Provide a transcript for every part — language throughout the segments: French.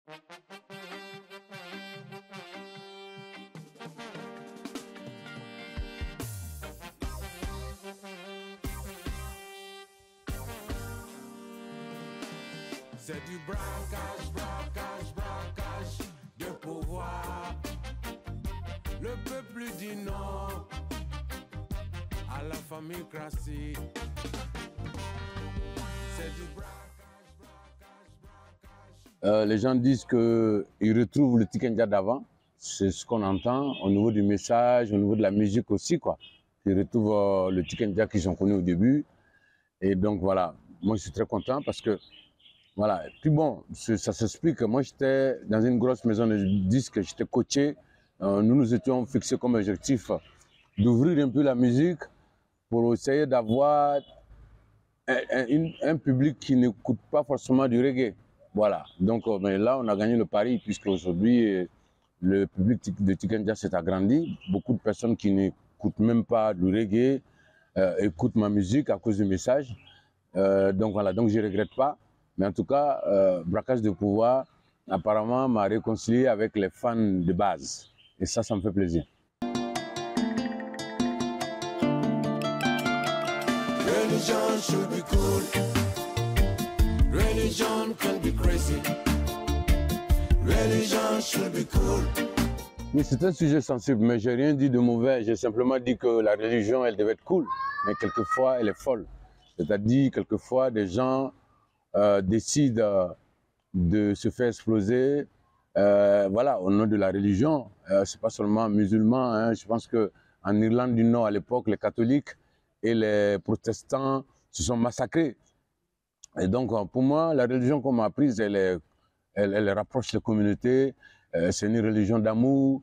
C'est du braquage, braquage, braquage de pouvoir. Le peuple dit non à la famille classique. C'est du braquage, braquage, braquage. Les gens disent qu'ils retrouvent le Tikenja d'avant. C'est ce qu'on entend au niveau du message, au niveau de la musique aussi, quoi. Ils retrouvent le Tikenja qu'ils ont connu au début. Et donc voilà, moi je suis très content parce que voilà. Et puis bon, ça s'explique. Moi, j'étais dans une grosse maison de disques, j'étais coaché. Nous nous étions fixés comme objectif d'ouvrir un peu la musique pour essayer d'avoir un public qui n'écoute pas forcément du reggae. Voilà. Donc, mais là, on a gagné le pari puisque aujourd'hui, le public de Tikenja s'est agrandi. Beaucoup de personnes qui n'écoutent même pas du reggae écoutent ma musique à cause du message. Donc voilà. Donc, je regrette pas. Mais en tout cas, Braquage de pouvoir, apparemment, m'a réconcilié avec les fans de base. Et ça me fait plaisir. Religion should be cool. Religion can be crazy. Religion should be cool. Oui, c'est un sujet sensible, mais j'ai rien dit de mauvais. J'ai simplement dit que la religion, elle devait être cool. Mais quelquefois, elle est folle. C'est-à-dire, quelquefois, des gens décident de se faire exploser, voilà, au nom de la religion. C'est pas seulement musulmans, hein. Je pense que en Irlande du Nord, à l'époque, les catholiques et les protestants se sont massacrés. Et donc, pour moi, la religion qu'on m'a apprise, elle rapproche les communautés. C'est une religion d'amour.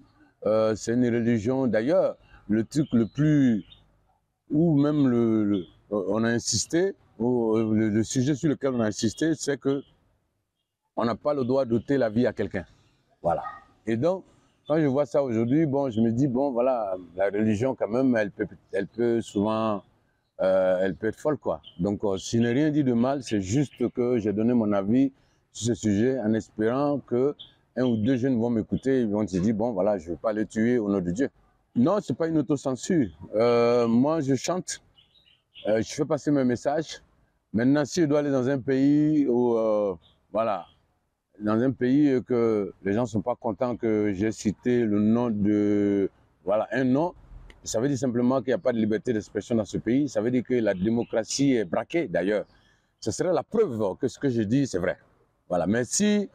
C'est une religion, d'ailleurs, le truc le plus, ou même on a insisté, le sujet sur lequel on a insisté, c'est que on n'a pas le droit d'ôter la vie à quelqu'un. Voilà. Et donc, quand je vois ça aujourd'hui, bon, je me dis, bon, voilà, la religion, quand même, elle peut souvent, elle peut être folle, quoi. Donc, je n'ai rien dit de mal, c'est juste que j'ai donné mon avis sur ce sujet en espérant que un ou deux jeunes vont m'écouter, ils vont se dire, bon, voilà, je ne veux pas les tuer au nom de Dieu. Non, c'est pas une autocensure. Moi, je chante, je fais passer mes messages. Maintenant, si je dois aller dans un pays où, voilà, dans un pays que les gens ne sont pas contents que j'ai cité le nom de, voilà, un nom, ça veut dire simplement qu'il n'y a pas de liberté d'expression dans ce pays. Ça veut dire que la démocratie est braquée, d'ailleurs. Ce serait la preuve que ce que je dis, c'est vrai. Voilà. Mais si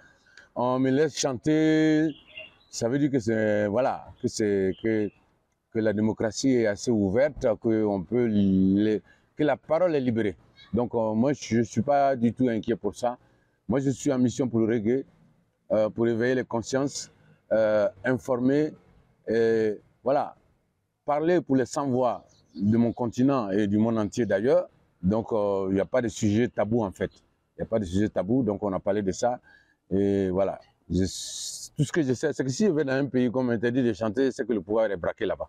on me laisse chanter, ça veut dire que c'est, voilà, que la démocratie est assez ouverte, que la parole est libérée. Donc, moi, je ne suis pas du tout inquiet pour ça. Moi, je suis en mission pour le reggae, pour éveiller les consciences, informer, et voilà, parler pour les sans-voix de mon continent et du monde entier d'ailleurs. Donc, il n'y a pas de sujet tabou en fait. Il n'y a pas de sujet tabou, donc on a parlé de ça. Et voilà, tout ce que je sais, c'est que si je vais dans un pays comme interdit de chanter, c'est que le pouvoir est braqué là-bas.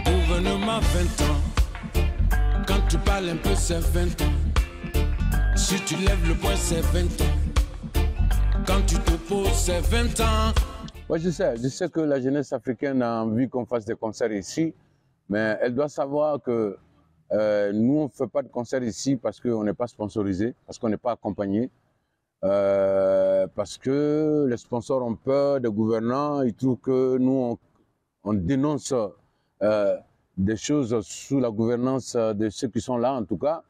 Gouvernement 20 ans, quand tu parles un peu c'est 20 ans. Si tu lèves le poing, c'est 20 ans. Quand tu t'opposes, c'est 20 ans. Ouais, je sais que la jeunesse africaine a envie qu'on fasse des concerts ici, mais elle doit savoir que nous, on ne fait pas de concerts ici parce qu'on n'est pas sponsorisé, parce qu'on n'est pas accompagné, parce que les sponsors ont peur des gouvernants, ils trouvent que nous, on dénonce des choses sous la gouvernance de ceux qui sont là, en tout cas.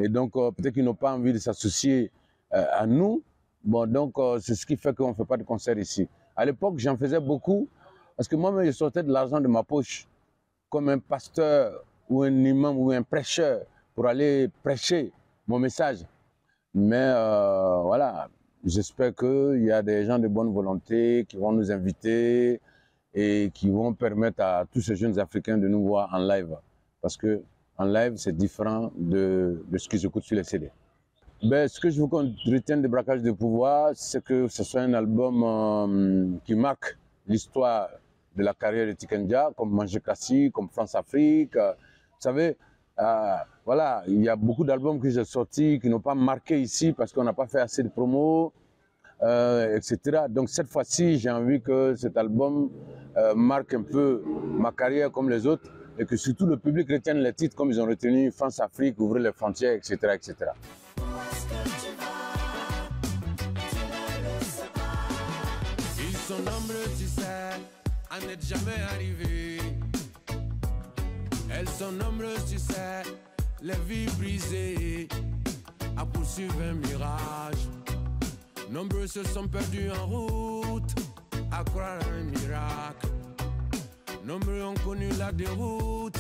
Et donc, peut-être qu'ils n'ont pas envie de s'associer à nous. Bon, donc, c'est ce qui fait qu'on ne fait pas de concert ici. À l'époque, j'en faisais beaucoup, parce que moi-même, je sortais de l'argent de ma poche, comme un pasteur, ou un imam, ou un prêcheur, pour aller prêcher mon message. Mais voilà, j'espère qu'il y a des gens de bonne volonté qui vont nous inviter et qui vont permettre à tous ces jeunes Africains de nous voir en live. Parce que en live, c'est différent de ce qu'ils écoutent sur les CD. Ben, ce que je veux qu'on retienne de Braquage de pouvoir, c'est que ce soit un album qui marque l'histoire de la carrière de Tikenja, comme Manger Kassi, comme France Afrique. Vous savez, il y a beaucoup d'albums que j'ai sortis qui n'ont pas marqué ici parce qu'on n'a pas fait assez de promos. etc. Donc cette fois-ci, j'ai envie que cet album marque un peu ma carrière comme les autres et que surtout le public retienne les titres comme ils ont retenu France Afrique, Ouvrir les frontières, etc. etc. Ils sont nombreux, tu sais, à n'être jamais arrivés. Elles sont nombreuses, tu sais, les vies brisées, à poursuivre un mirage. Nombreux se sont perdus en route, à croire à un miracle. Nombreux ont connu la déroute,